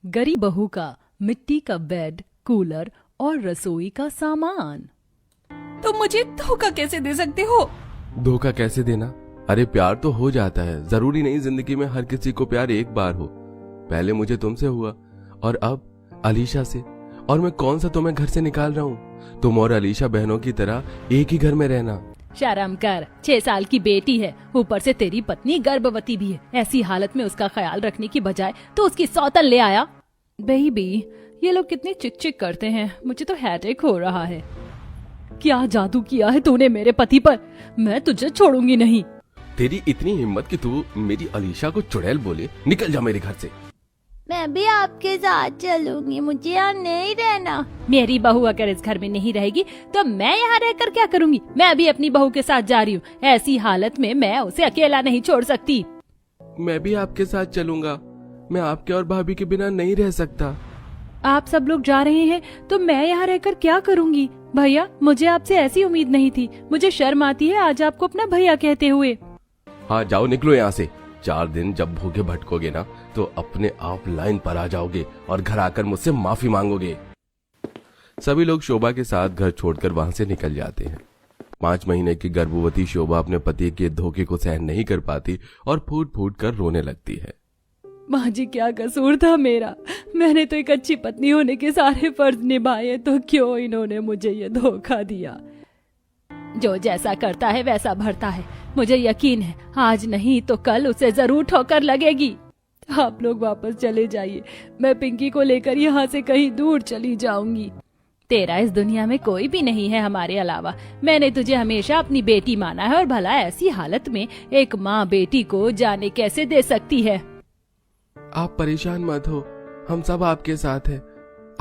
गरीब बहू का मिट्टी का बेड, कूलर और रसोई का सामान। तुम मुझे धोखा कैसे दे सकते हो? धोखा कैसे देना? अरे प्यार तो हो जाता है, जरूरी नहीं जिंदगी में हर किसी को प्यार एक बार हो। पहले मुझे तुमसे हुआ और अब अलीशा से, और मैं कौन सा तुम्हें घर से निकाल रहा हूँ? तुम और अलीशा बहनों की तरह एक ही घर में रहना। शर्म कर, 6 साल की बेटी है, ऊपर से तेरी पत्नी गर्भवती भी है। ऐसी हालत में उसका ख्याल रखने की बजाय तो उसकी सौतन ले आया। बेबी, ये लोग कितने चिक चिक करते हैं, मुझे तो हेडेक हो रहा है। क्या जादू किया है तूने मेरे पति पर? मैं तुझे छोड़ूंगी नहीं। तेरी इतनी हिम्मत कि तू मेरी अलीशा को चुड़ैल बोले? निकल जा मेरे घर से। मैं भी आपके साथ चलूंगी, मुझे यहाँ नहीं रहना। मेरी बहू अगर इस घर में नहीं रहेगी तो मैं यहाँ रहकर क्या करूँगी? मैं भी अपनी बहू के साथ जा रही हूँ। ऐसी हालत में मैं उसे अकेला नहीं छोड़ सकती। मैं भी आपके साथ चलूंगा। मैं आपके और भाभी के बिना नहीं रह सकता। आप सब लोग जा रहे हैं तो मैं यहाँ रहकर क्या करूँगी? भैया, मुझे आपसे ऐसी उम्मीद नहीं थी। मुझे शर्म आती है आज आपको अपना भैया कहते हुए। हाँ जाओ, निकलो यहाँ से। 4 दिन जब भूखे भटकोगे ना तो अपने आप लाइन पर आ जाओगे और घर आकर मुझसे माफी मांगोगे। सभी लोग शोभा के साथ घर छोड़कर वहां से निकल जाते हैं। 5 महीने की गर्भवती शोभा अपने पति के धोखे को सहन नहीं कर पाती और फूट फूट कर रोने लगती है। माँ जी, क्या कसूर था मेरा? मैंने तो एक अच्छी पत्नी होने के सारे फर्ज निभाए, तो क्यों इन्होंने मुझे ये धोखा दिया? जो जैसा करता है वैसा भरता है। मुझे यकीन है आज नहीं तो कल उसे जरूर ठोकर लगेगी। आप लोग वापस चले जाइए, मैं पिंकी को लेकर यहाँ से कहीं दूर चली जाऊंगी। तेरा इस दुनिया में कोई भी नहीं है हमारे अलावा। मैंने तुझे हमेशा अपनी बेटी माना है और भला ऐसी हालत में एक माँ बेटी को जाने कैसे दे सकती है? आप परेशान मत हो, हम सब आपके साथ हैं।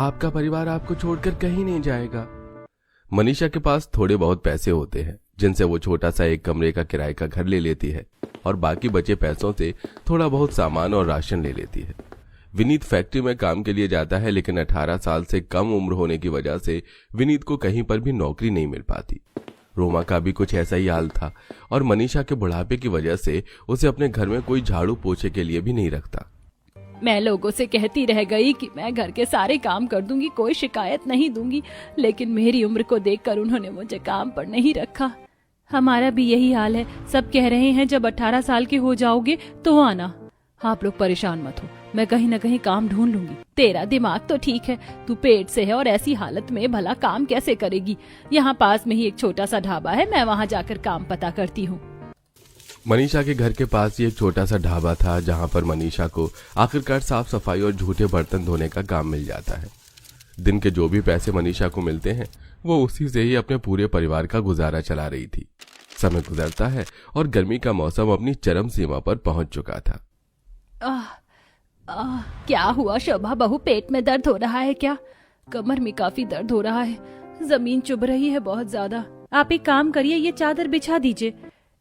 आपका परिवार आपको छोड़कर कहीं नहीं जाएगा। मनीषा के पास थोड़े बहुत पैसे होते हैं जिनसे वो छोटा सा एक कमरे का किराए का घर ले लेती है और बाकी बचे पैसों से थोड़ा बहुत सामान और राशन ले लेती है। विनीत फैक्ट्री में काम के लिए जाता है, लेकिन 18 साल से कम उम्र होने की वजह से विनीत को कहीं पर भी नौकरी नहीं मिल पाती। रोमा का भी कुछ ऐसा ही हाल था और मनीषा के बुढ़ापे की वजह से उसे अपने घर में कोई झाड़ू पोछे के लिए भी नहीं रखता। मैं लोगों से कहती रह गई कि मैं घर के सारे काम कर दूंगी, कोई शिकायत नहीं दूंगी, लेकिन मेरी उम्र को देखकर उन्होंने मुझे काम पर नहीं रखा। हमारा भी यही हाल है। सब कह रहे हैं जब 18 साल के हो जाओगे तो आना। आप लोग परेशान मत हो, मैं कहीं न कहीं काम ढूंढ लूंगी। तेरा दिमाग तो ठीक है, तू पेट से है और ऐसी हालत में भला काम कैसे करेगी? यहाँ पास में ही एक छोटा सा ढाबा है, मैं वहाँ जाकर काम पता करती हूँ। मनीषा के घर के पास ही एक छोटा सा ढाबा था जहां पर मनीषा को आखिरकार साफ सफाई और झूठे बर्तन धोने का काम मिल जाता है। दिन के जो भी पैसे मनीषा को मिलते हैं वो उसी से ही अपने पूरे परिवार का गुजारा चला रही थी। समय गुजरता है और गर्मी का मौसम अपनी चरम सीमा पर पहुंच चुका था। क्या हुआ शोभा बहू, पेट में दर्द हो रहा है क्या? कमर में काफी दर्द हो रहा है, जमीन चुभ रही है बहुत ज्यादा। आप एक काम करिए, ये चादर बिछा दीजिए।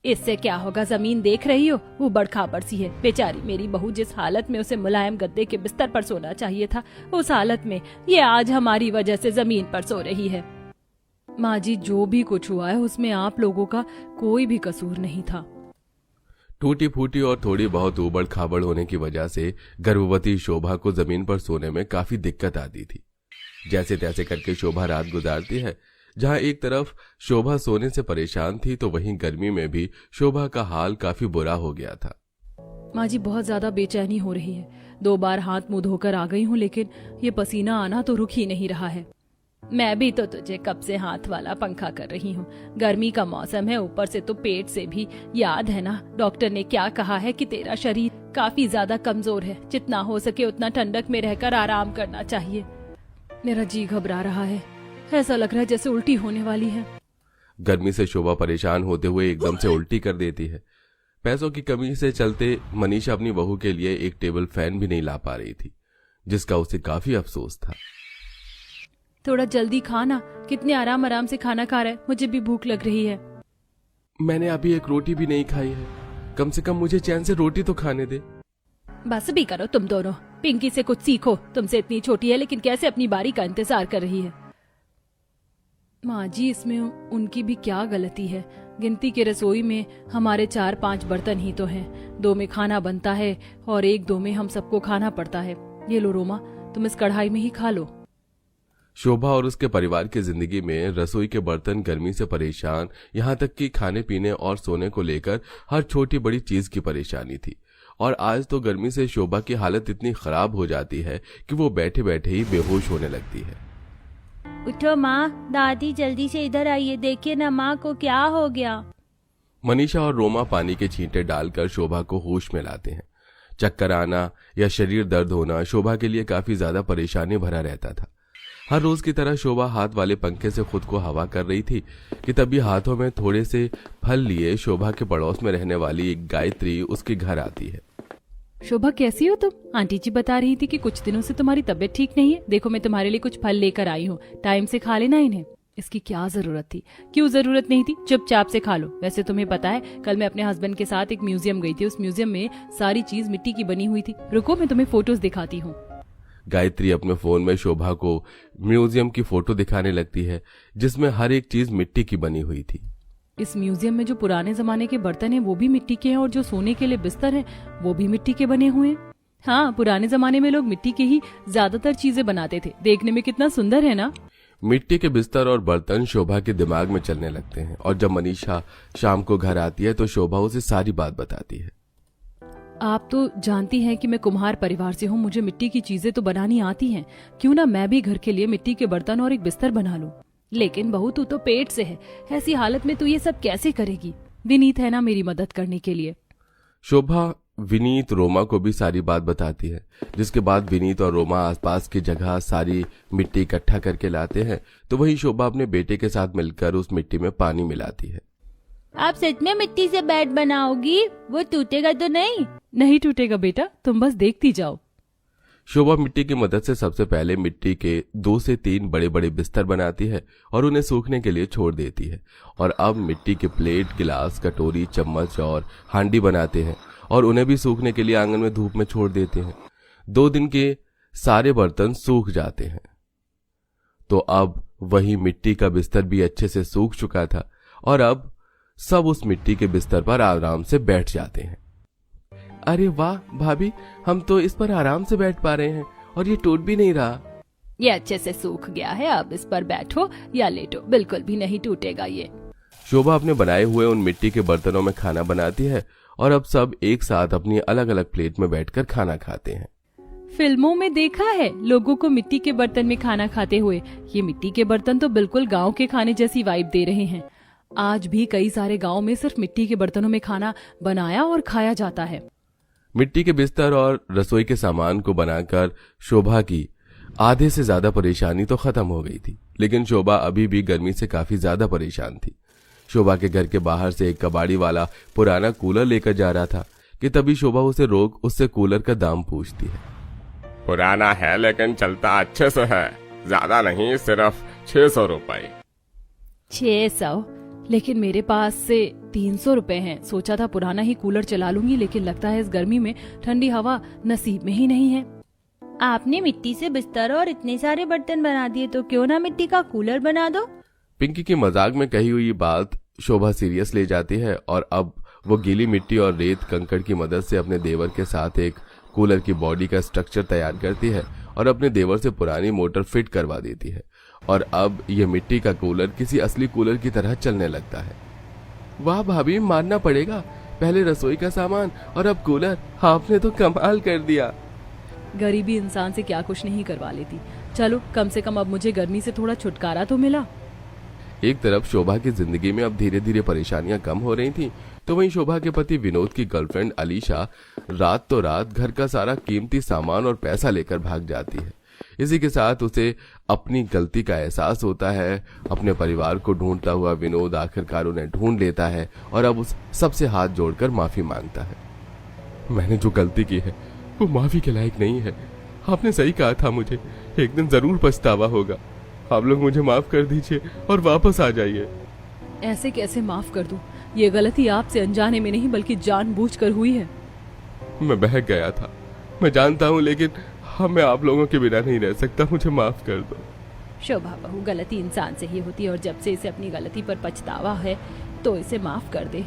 इससे क्या होगा? जमीन देख रही हो, वो बड़खाबड़ सी है। बेचारी मेरी बहू जिस हालत में उसे मुलायम गद्दे के बिस्तर पर सोना चाहिए था, उस हालत में ये आज हमारी वजह से जमीन पर सो रही है। माँ जी, जो भी कुछ हुआ है उसमें आप लोगों का कोई भी कसूर नहीं था। टूटी फूटी और थोड़ी बहुत उबड़ खाबड़ होने की वजह से गर्भवती शोभा को जमीन पर सोने में काफी दिक्कत आती थी। जैसे तैसे करके शोभा रात गुजारती है। जहां एक तरफ शोभा सोने से परेशान थी तो वहीं गर्मी में भी शोभा का हाल काफी बुरा हो गया था। माँ जी, बहुत ज्यादा बेचैनी हो रही है। 2 बार हाथ मुंह धोकर आ गई हूँ, लेकिन ये पसीना आना तो रुक ही नहीं रहा है। मैं भी तो तुझे कब से हाथ वाला पंखा कर रही हूँ। गर्मी का मौसम है, ऊपर से तो पेट से भी। याद है ना डॉक्टर ने क्या कहा है कि तेरा शरीर काफी ज्यादा कमजोर है, जितना हो सके उतना ठंडक में रहकर आराम करना चाहिए। मेरा जी घबरा रहा है, ऐसा लग रहा है जैसे उल्टी होने वाली है। गर्मी से शोभा परेशान होते हुए एकदम से उल्टी कर देती है। पैसों की कमी से चलते मनीषा अपनी बहू के लिए एक टेबल फैन भी नहीं ला पा रही थी, जिसका उसे काफी अफसोस था। थोड़ा जल्दी खाना, कितने आराम आराम से खाना खा रहा है, मुझे भी भूख लग रही है। मैंने अभी एक रोटी भी नहीं खाई है, कम से कम मुझे चैन से रोटी तो खाने दे। बस भी करो तुम दोनों, पिंकी से कुछ सीखो। तुमसे इतनी छोटी है लेकिन कैसे अपनी बारी का इंतजार कर रही है। माँ जी, इसमें उनकी भी क्या गलती है? गिनती के रसोई में हमारे 4-5 बर्तन ही तो हैं। 2 में खाना बनता है और 1-2 में हम सबको खाना पड़ता है। ये लो रोमा, तुम इस कढ़ाई में ही खा लो। शोभा और उसके परिवार की जिंदगी में रसोई के बर्तन गर्मी से परेशान, यहाँ तक कि खाने पीने और सोने को लेकर हर छोटी बड़ी चीज की परेशानी थी। और आज तो गर्मी से शोभा की हालत इतनी खराब हो जाती है कि वो बैठे बैठे ही बेहोश होने लगती है। उठो माँ, दादी जल्दी से इधर आइए, देखिए ना माँ को क्या हो गया। मनीषा और रोमा पानी के छींटे डालकर शोभा को होश में लाते हैं। चक्कर आना या शरीर दर्द होना शोभा के लिए काफी ज्यादा परेशानी भरा रहता था। हर रोज की तरह शोभा हाथ वाले पंखे से खुद को हवा कर रही थी कि तभी हाथों में थोड़े से फल लिए शोभा के पड़ोस में रहने वाली एक गायत्री उसके घर आती है। शोभा कैसी हो तुम? आंटी जी बता रही थी कि कुछ दिनों से तुम्हारी तबीयत ठीक नहीं है। देखो मैं तुम्हारे लिए कुछ फल लेकर आई हूँ, टाइम से खा लेना इन्हें। इसकी क्या जरूरत थी? क्यों जरूरत नहीं थी, चुपचाप से खा लो। वैसे तुम्हें पता है कल मैं अपने हस्बैंड के साथ एक म्यूजियम गई थी, उस म्यूजियम में सारी चीज मिट्टी की बनी हुई थी। रुको मैं तुम्हें फोटोज दिखाती हूँ। गायत्री अपने फोन में शोभा को म्यूजियम की फोटो दिखाने लगती है जिसमें हर एक चीज मिट्टी की बनी हुई थी। इस म्यूजियम में जो पुराने जमाने के बर्तन हैं वो भी मिट्टी के हैं और जो सोने के लिए बिस्तर हैं वो भी मिट्टी के बने हुए हैं। हाँ, पुराने जमाने में लोग मिट्टी के ही ज्यादातर चीजें बनाते थे। देखने में कितना सुंदर है ना। मिट्टी के बिस्तर और बर्तन शोभा के दिमाग में चलने लगते हैं और जब मनीषा शाम को घर आती है तो शोभा उसे सारी बात बताती है। आप तो जानती हैं कि मैं कुम्हार परिवार से हूँ, मुझे मिट्टी की चीजें तो बनानी आती हैं। क्यों ना मैं भी घर के लिए मिट्टी के बर्तन और एक बिस्तर बना लूं। लेकिन बहू तू तो पेट से है, ऐसी हालत में तू ये सब कैसे करेगी? विनीत है ना मेरी मदद करने के लिए। शोभा विनीत रोमा को भी सारी बात बताती है, जिसके बाद विनीत और रोमा आसपास की जगह सारी मिट्टी इकट्ठा करके लाते हैं। तो वहीं शोभा अपने बेटे के साथ मिलकर उस मिट्टी में पानी मिलाती है। आप सच में मिट्टी से बेड बनाओगी? वो टूटेगा तो नहीं? नहीं टूटेगा बेटा, तुम बस देखती जाओ। शोभा मिट्टी की मदद से सबसे पहले मिट्टी के 2 से 3 बड़े बड़े बिस्तर बनाती है और उन्हें सूखने के लिए छोड़ देती है। और अब मिट्टी के प्लेट, गिलास, कटोरी, चम्मच और हांडी बनाते हैं और उन्हें भी सूखने के लिए आंगन में धूप में छोड़ देते हैं। 2 दिन के सारे बर्तन सूख जाते हैं। तो अब वही मिट्टी का बिस्तर भी अच्छे से सूख चुका था और अब सब उस मिट्टी के बिस्तर पर आराम से बैठ जाते हैं। अरे वाह भाभी, हम तो इस पर आराम से बैठ पा रहे हैं और ये टूट भी नहीं रहा। ये अच्छे से सूख गया है, अब इस पर बैठो या लेटो, बिल्कुल भी नहीं टूटेगा ये। शोभा अपने बनाए हुए उन मिट्टी के बर्तनों में खाना बनाती है और अब सब एक साथ अपनी अलग अलग प्लेट में बैठकर खाना खाते हैं। फिल्मों में देखा है लोगों को मिट्टी के बर्तन में खाना खाते हुए। ये मिट्टी के बर्तन तो बिल्कुल गांव के खाने जैसी वाइब दे रहे हैं। आज भी कई सारे गांव में सिर्फ मिट्टी के बर्तनों में खाना बनाया और खाया जाता है। मिट्टी के बिस्तर और रसोई के सामान को बनाकर शोभा की आधे से ज्यादा परेशानी तो खत्म हो गई थी, लेकिन शोभा अभी भी गर्मी से काफी ज्यादा परेशान थी। शोभा के घर के बाहर से एक कबाड़ी वाला पुराना कूलर लेकर जा रहा था कि तभी शोभा उसे रोक उससे कूलर का दाम पूछती है। पुराना है लेकिन चलता अच्छे से है, ज्यादा नहीं, सिर्फ 600 रुपए। 600? लेकिन मेरे पास से 300 रुपए हैं। सोचा था पुराना ही कूलर चला लूंगी, लेकिन लगता है इस गर्मी में ठंडी हवा नसीब में ही नहीं है। आपने मिट्टी से बिस्तर और इतने सारे बर्तन बना दिए तो क्यों ना मिट्टी का कूलर बना दो। पिंकी की मजाक में कही हुई बात शोभा सीरियस ले जाती है और अब वो गीली मिट्टी और रेत कंकड़ की मदद से अपने देवर के साथ एक कूलर की बॉडी का स्ट्रक्चर तैयार करती है और अपने देवर से पुरानी मोटर फिट करवा देती है और अब ये मिट्टी का कूलर किसी असली कूलर की तरह चलने लगता है। वाह भाभी, मानना पड़ेगा, पहले रसोई का सामान और अब कूलर, आपने तो कमाल कर दिया। गरीबी इंसान से क्या कुछ नहीं करवा लेती। चलो कम से कम अब मुझे गर्मी से थोड़ा छुटकारा तो मिला। एक तरफ शोभा की जिंदगी में अब धीरे धीरे परेशानियां कम हो रही थी, तो वहीं शोभा के पति विनोद की गर्लफ्रेंड अलीशा रात घर का सारा कीमती सामान और पैसा लेकर भाग जाती है। इसी के साथ उसे अपनी गलती का एहसास होता है। अपने परिवार को ढूंढता हुआ विनोद आखिरकार उन्हें ढूंढ लेता है और अब उस सबसे हाथ जोड़कर माफी मांगता है। मैंने जो गलती की है वो माफी के लायक नहीं है। आपने सही कहा था, मुझे एक दिन जरूर पछतावा होगा। आप लोग मुझे माफ कर दीजिए और वापस आ जाइए। ऐसे कैसे माफ कर दूं? ये गलती आपसे अनजाने में नहीं बल्कि जानबूझकर हुई है। मैं बहक गया था, मैं जानता हूँ, लेकिन मैं आप लोगों के बिना नहीं रह सकता, मुझे माफ कर दो। शोभा बहू, गलती इंसान से ही होती है और जब से इसे अपनी गलती पर पछतावा है तो इसे माफ कर दे।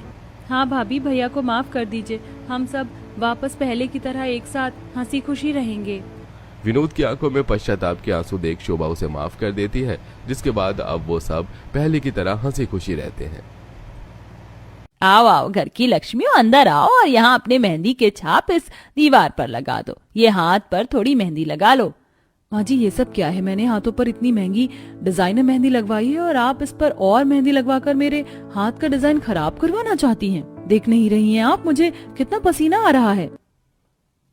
हाँ भाभी, भैया को माफ कर दीजिए, हम सब वापस पहले की तरह एक साथ हंसी खुशी रहेंगे। विनोद की आंखों में पश्चाताप के आंसू देख शोभा उसे माफ कर देती है, जिसके बाद अब वो सब पहले की तरह हंसी खुशी रहते हैं। आओ आओ घर की लक्ष्मी, अंदर आओ और यहाँ अपने मेहंदी के छाप इस दीवार पर लगा दो। ये हाथ पर थोड़ी मेहंदी लगा लो। माँ जी ये सब क्या है? मैंने हाथों पर इतनी महंगी डिजाइनर मेहंदी लगवाई है और आप इस पर और मेहंदी लगवाकर मेरे हाथ का डिजाइन खराब करवाना चाहती हैं। देख नहीं रही हैं आप मुझे कितना पसीना आ रहा है?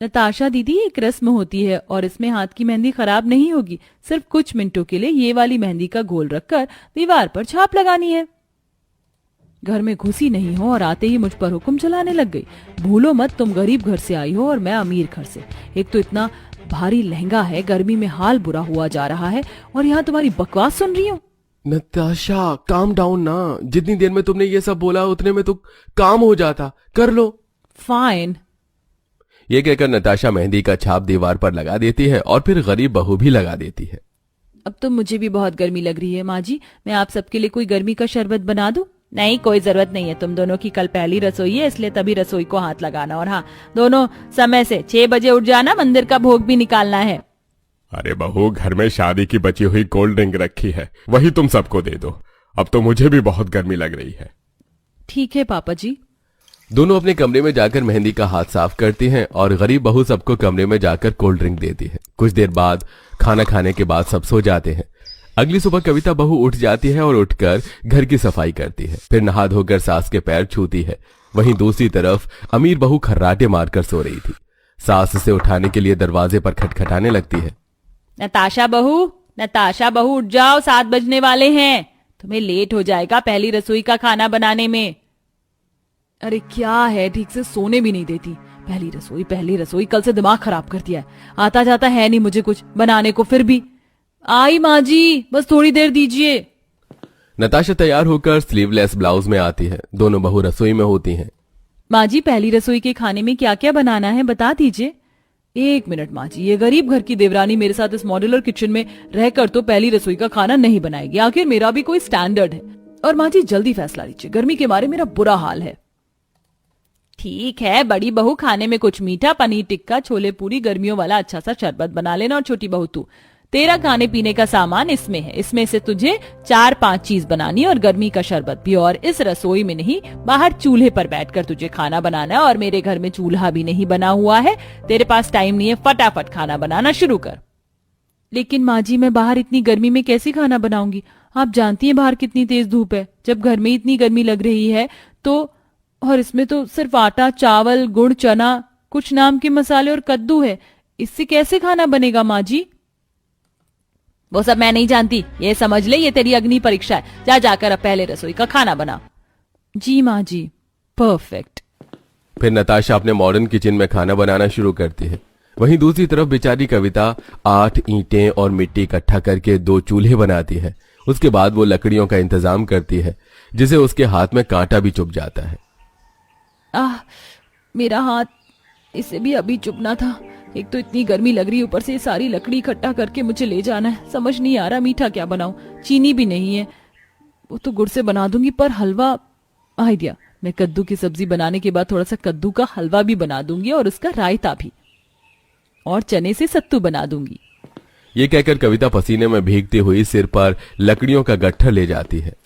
नताशा दीदी, एक रस्म होती है और इसमें हाथ की मेहंदी खराब नहीं होगी। सिर्फ कुछ मिनटों के लिए ये वाली मेहंदी का घोल रखकर दीवार पर छाप लगानी है। घर में घुसी नहीं हो और आते ही मुझ पर हुक्म चलाने लग गई। भूलो मत तुम गरीब घर से आई हो और मैं अमीर घर से। एक तो इतना भारी लहंगा है, गर्मी में हाल बुरा हुआ जा रहा है और यहाँ तुम्हारी बकवास सुन रही हूँ। नताशा काम डाउन ना, जितनी देर में तुमने ये सब बोला उतने में तो काम हो जाता, कर लो। फाइन। ये कहकर नताशा मेहंदी का छाप दीवार पर लगा देती है और फिर गरीब बहू भी लगा देती है। अब तो मुझे भी बहुत गर्मी लग रही है माँ जी, मैं आप सबके लिए कोई गर्मी का शरबत बना दूं? नहीं, कोई जरूरत नहीं है। तुम दोनों की कल पहली रसोई है, इसलिए तभी रसोई को हाथ लगाना। और हाँ, दोनों समय से 6 बजे उठ जाना, मंदिर का भोग भी निकालना है। अरे बहू, घर में शादी की बची हुई कोल्ड ड्रिंक रखी है, वही तुम सबको दे दो। अब तो मुझे भी बहुत गर्मी लग रही है। ठीक है पापा जी। दोनों अपने कमरे में जाकर मेहंदी का हाथ साफ करती हैं और गरीब बहू सबको कमरे में जाकर कोल्ड ड्रिंक देती है। कुछ देर बाद खाना खाने के बाद सब सो जाते हैं। अगली सुबह कविता बहू उठ जाती है और उठकर घर की सफाई करती है, फिर नहा धोकर सास के पैर छूती है। वहीं दूसरी तरफ अमीर बहू खर्राटे मारकर सो रही थी। सास से उठाने के लिए दरवाजे पर खटखटाने लगती है। नताशा बहू उठ जाओ, 7 बजने वाले हैं। तुम्हें लेट हो जाएगा पहली रसोई का खाना बनाने में। अरे क्या है, ठीक से सोने भी नहीं देती। पहली रसोई, कल से दिमाग खराब कर दिया है। आता जाता है नहीं मुझे कुछ बनाने को। फिर भी आई माँ जी, बस थोड़ी देर दीजिए। नताशा तैयार होकर स्लीवलेस ब्लाउज में आती है। दोनों बहू रसोई में होती हैं। माँ जी पहली रसोई के खाने में क्या क्या बनाना है बता दीजिए। 1 मिनट माँ जी, ये गरीब घर की देवरानी मेरे साथ इस मॉड्यूलर किचन में रहकर तो पहली रसोई का खाना नहीं बनाएगी। आखिर मेरा भी कोई स्टैंडर्ड है। और माँ जी जल्दी फैसला लीजिए, गर्मी के मारे मेरा बुरा हाल है। ठीक है बड़ी बहू, खाने में कुछ मीठा, पनीर टिक्का, छोले पूरी, गर्मियों वाला अच्छा सा शरबत बना लेना। और छोटी बहू तू, तेरा खाने पीने का सामान इसमें है, इसमें से तुझे 4-5 चीज बनानी और गर्मी का शरबत भी। और इस रसोई में नहीं, बाहर चूल्हे पर बैठकर तुझे खाना बनाना है। और मेरे घर में चूल्हा भी नहीं बना हुआ है, तेरे पास टाइम नहीं है, फटाफट खाना बनाना शुरू कर। लेकिन माँ जी मैं बाहर इतनी गर्मी में कैसे खाना बनाऊंगी? आप जानती हैं बाहर कितनी तेज धूप है। जब घर में इतनी गर्मी लग रही है तो, और इसमें तो सिर्फ आटा, चावल, गुड़, चना, कुछ नाम के मसाले और कद्दू है। इससे कैसे खाना बनेगा माँ जी? वो सब मैं नहीं जानती, ये समझ ले, ये तेरी अग्नि परीक्षा है। जा जाकर अब पहले रसोई का खाना बना। जी माँ जी, परफेक्ट। फिर नताशा अपने मॉडर्न किचन में खाना बनाना शुरू करती है। वहीं दूसरी तरफ बेचारी कविता 8 ईंटें और मिट्टी इकट्ठा करके 2 चूल्हे बनाती है। उसके बाद वो लकड़ियों का इंतजाम करती है, जिसे उसके हाथ में कांटा भी चुभ जाता है। मेरा हाथ, इसे भी अभी चुभना था। एक तो इतनी गर्मी लग रही है, ऊपर से सारी लकड़ी इकट्ठा करके मुझे ले जाना है। समझ नहीं आ रहा मीठा क्या बनाऊं। चीनी भी नहीं है, वो तो गुड़ से बना दूंगी। पर हलवा, आइडिया, मैं कद्दू की सब्जी बनाने के बाद थोड़ा सा कद्दू का हलवा भी बना दूंगी और उसका रायता भी, और चने से सत्तू बना दूंगी। ये कहकर कविता पसीने में भीगती हुई सिर पर लकड़ियों का गट्ठर ले जाती है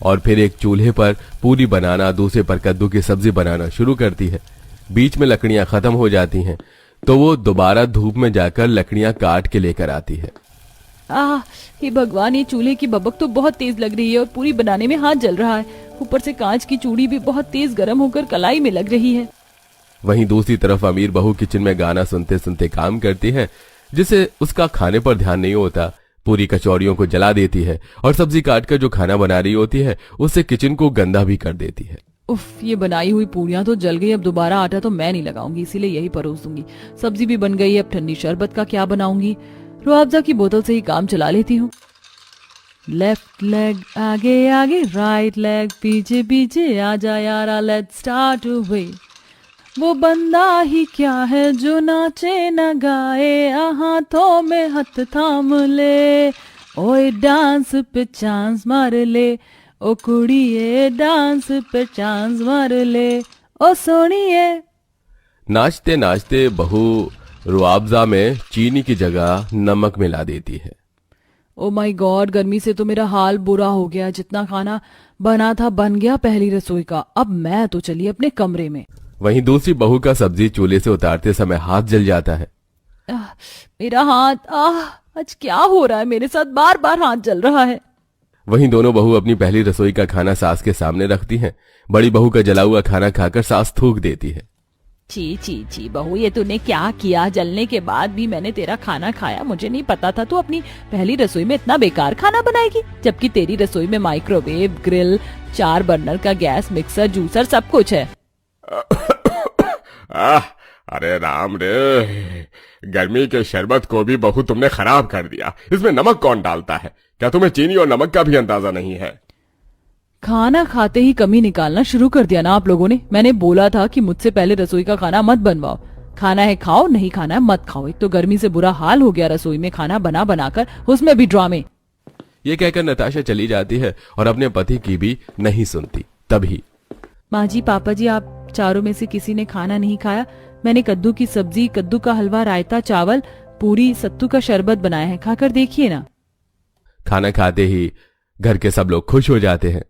और फिर एक चूल्हे पर पूरी बनाना, दूसरे पर कद्दू की सब्जी बनाना शुरू करती है। बीच में लकड़ियां खत्म हो जाती हैं तो वो दोबारा धूप में जाकर लकड़ियां काट के लेकर आती है। हे भगवान, ये चूल्हे की भभक तो बहुत तेज लग रही है और पूरी बनाने में हाथ जल रहा है। ऊपर से कांच की चूड़ी भी बहुत तेज गर्म होकर कलाई में लग रही है। वहीं दूसरी तरफ अमीर बहू किचन में गाना सुनते सुनते काम करती है, जिसे उसका खाने पर ध्यान नहीं होता। पूरी कचौरियों को जला देती है और सब्जी काट कर जो खाना बना रही होती है उससे किचन को गंदा भी कर देती है। उफ, ये बनाई हुई पूरियां तो जल गई। अब दोबारा आटा तो मैं नहीं लगाऊंगी, इसीलिए यही परोस दूंगी। सब्जी भी बन गई है, अब ठंडी शरबत का क्या बनाऊंगी? रुआवजा की बोतल से ही काम चला लेती हूँ। लेफ्ट लेग आगे आगे, राइट लेग पीछे पीछे, आजा यारा लेट्स स्टार्ट अवे। वो बंदा ही क्या है जो नाचे न गाए, हाथों में हाथ थाम ले। ओए डांस पे चांस मार ले, ओ कुड़िए डांस पे चांस मार ले, ओ सोनिए। नाचते नाचते बहू रुआवजा में चीनी की जगह नमक मिला देती है। ओ माय गॉड, गर्मी से तो मेरा हाल बुरा हो गया। जितना खाना बना था बन गया पहली रसोई का। अब मैं तो चली अपने कमरे में। वहीं दूसरी बहू का सब्जी चूल्हे से उतारते समय हाथ जल जाता है। मेरा हाथ, आज क्या हो रहा है मेरे साथ, बार बार हाथ जल रहा है। वहीं दोनों बहू अपनी पहली रसोई का खाना सास के सामने रखती हैं। बड़ी बहू का जला हुआ खाना खाकर सास थूक देती है। ची ची ची बहू, ये तूने क्या किया? जलने के बाद भी मैंने तेरा खाना खाया। मुझे नहीं पता था तू अपनी पहली रसोई में इतना बेकार खाना बनाएगी, जबकि तेरी रसोई में माइक्रोवेव, ग्रिल, 4 बर्नर का गैस, मिक्सर, जूसर सब कुछ है। अरे राम रे, गर्मी के शरबत को भी बहू तुमने खराब कर दिया। इसमें नमक कौन डालता है? क्या तुम्हें चीनी और नमक का भी अंदाजा नहीं है? खाना खाते ही कमी निकालना शुरू कर दिया ना आप लोगों ने। मैंने बोला था कि मुझसे पहले रसोई का खाना मत बनवाओ। खाना है खाओ, नहीं खाना है मत खाओ। एक तो गर्मी से बुरा हाल हो गया रसोई में खाना बना बनाकर, उसमें भी ड्रामे। ये कहकर नताशा चली जाती है और अपने पति की भी नहीं सुनती। तभी माँ जी, पापा जी, आप चारों में से किसी ने खाना नहीं खाया। मैंने कद्दू की सब्जी, कद्दू का हलवा, रायता, चावल, पूरी, सत्तू का शरबत बनाया है, खाकर देखिए ना। खाना खाते ही घर के सब लोग खुश हो जाते हैं।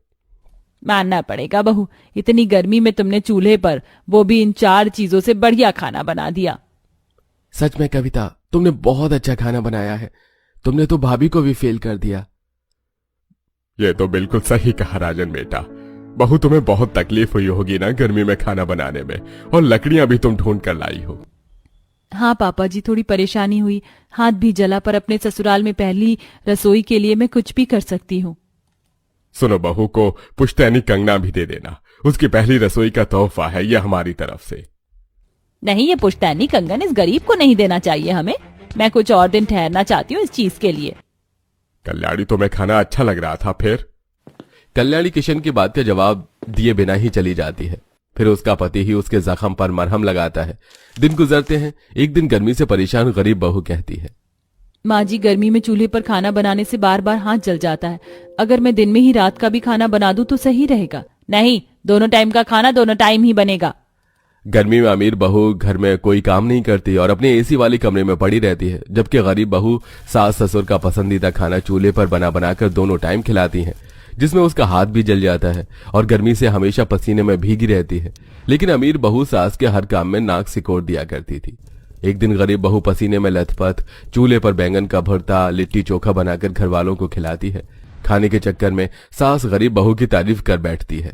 मानना पड़ेगा बहू, इतनी गर्मी में तुमने चूल्हे पर, वो भी इन 4 चीजों से बढ़िया खाना बना दिया। सच में कविता, तुमने बहुत अच्छा खाना बनाया है। तुमने तो भाभी को भी फेल कर दिया। ये तो बिल्कुल सही कहा राजन बेटा। बहू, तुम्हें बहुत तकलीफ हुई होगी ना गर्मी में खाना बनाने में, और लकड़ियां भी तुम ढूंढ कर लाई हो। हाँ पापा जी, थोड़ी परेशानी हुई, हाथ भी जला, पर अपने ससुराल में पहली रसोई के लिए मैं कुछ भी कर सकती हूँ। सुनो, बहू को पुश्तैनी कंगना भी दे देना। उसकी पहली रसोई का तोहफा है ये हमारी तरफ से। नहीं, ये पुश्तैनी कंगन इस गरीब को नहीं देना चाहिए हमें। मैं कुछ और दिन ठहरना चाहती हूँ इस चीज के लिए। कल्याणी, तुम्हें खाना अच्छा लग रहा था फिर? कल्याणी किशन की बात का जवाब दिए बिना ही चली जाती है। फिर उसका पति ही उसके जख्म पर मरहम लगाता है। दिन गुजरते हैं। एक दिन गर्मी से परेशान गरीब बहू कहती है, माँ जी, गर्मी में चूल्हे पर खाना बनाने से बार बार हाथ जल जाता है। अगर मैं दिन में ही रात का भी खाना बना दूं तो सही रहेगा। नहीं, दोनों टाइम का खाना दोनों टाइम ही बनेगा। गर्मी में अमीर बहू घर में कोई काम नहीं करती और अपने एसी वाले कमरे में पड़ी रहती है, जबकि गरीब बहू सास ससुर का पसंदीदा खाना चूल्हे पर बना बनाकर दोनों टाइम खिलाती हैं, जिसमें उसका हाथ भी जल जाता है और गर्मी से हमेशा पसीने में भीगी रहती है। लेकिन अमीर बहू सास के हर काम में नाक सिकोड़ दिया करती थी। एक दिन गरीब बहू पसीने में लथपथ चूल्हे पर बैंगन का भरता, लिट्टी चोखा बनाकर घर वालों को खिलाती है। खाने के चक्कर में सास गरीब बहू की तारीफ कर बैठती है।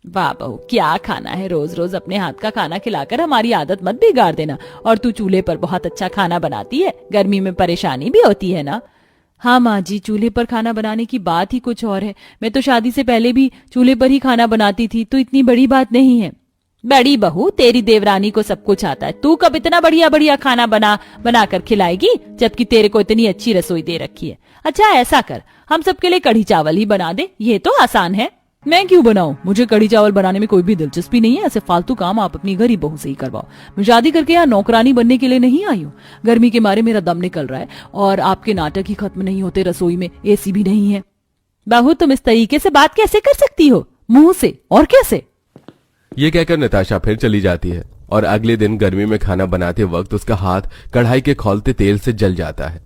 वाह बहू, क्या खाना है, रोज रोज अपने हाथ का खाना खिलाकर हमारी आदत मत बिगाड़ देना। और तू चूल्हे पर बहुत अच्छा खाना बनाती है, गर्मी में परेशानी भी होती है ना। हाँ माँ जी, चूल्हे पर खाना बनाने की बात ही कुछ और है। मैं तो शादी से पहले भी चूल्हे पर ही खाना बनाती थी, तो इतनी बड़ी बात नहीं है। बड़ी बहू, तेरी देवरानी को सब कुछ आता है। तू कब इतना बढ़िया बढ़िया खाना बना कर खिलाएगी, जबकि तेरे को इतनी अच्छी रसोई दे रखी है। अच्छा ऐसा कर, हम सबके लिए कढ़ी चावल ही बना दे, ये तो आसान है। मैं क्यों बनाऊं? मुझे कढ़ी चावल बनाने में कोई भी दिलचस्पी नहीं है। ऐसे फालतू काम आप अपनी गरीब बहू से ही करवाओ। मैं शादी करके यहाँ नौकरानी बनने के लिए नहीं आई हूँ। गर्मी के मारे मेरा दम निकल रहा है और आपके नाटक ही खत्म नहीं होते। रसोई में एसी भी नहीं है। बहू, तुम इस तरीके से बात कैसे कर सकती हो? मुंह से और कैसे? ये कहकर नताशा फिर चली जाती है और अगले दिन गर्मी में खाना बनाते वक्त उसका हाथ कढ़ाई के खौलते तेल से जल जाता है।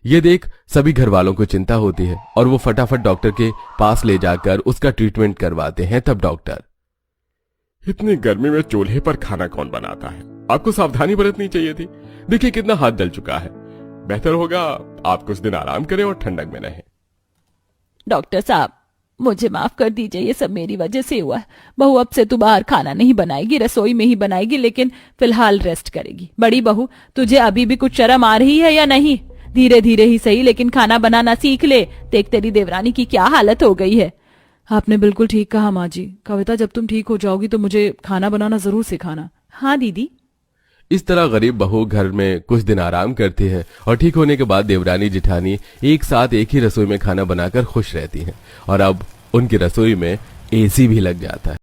ये देख सभी घर वालों को चिंता होती है और वो फटाफट डॉक्टर के पास ले जाकर उसका ट्रीटमेंट करवाते हैं। तब डॉक्टर, इतनी गर्मी में चूल्हे पर खाना कौन बनाता है? आपको सावधानी बरतनी चाहिए थी। देखिए कितना हाथ जल चुका है। बेहतर होगा आप कुछ दिन आराम करें और ठंडक में रहें। डॉक्टर साहब, मुझे माफ कर दीजिए, ये सब मेरी वजह से हुआ है। बहू, अब से तू बाहर खाना नहीं बनाएगी, रसोई में ही बनाएगी, लेकिन फिलहाल रेस्ट करेगी। बड़ी बहू, तुझे अभी भी कुछ शर्म आ रही है या नहीं? धीरे धीरे ही सही, लेकिन खाना बनाना सीख ले। देख तेरी देवरानी की क्या हालत हो गई है। आपने बिल्कुल ठीक कहा माँ जी। कविता, जब तुम ठीक हो जाओगी तो मुझे खाना बनाना जरूर सिखाना। हाँ दीदी। इस तरह गरीब बहू घर में कुछ दिन आराम करती है और ठीक होने के बाद देवरानी जिठानी एक साथ एक ही रसोई में खाना बनाकर खुश रहती हैं और अब उनकी रसोई में एसी भी लग जाता है।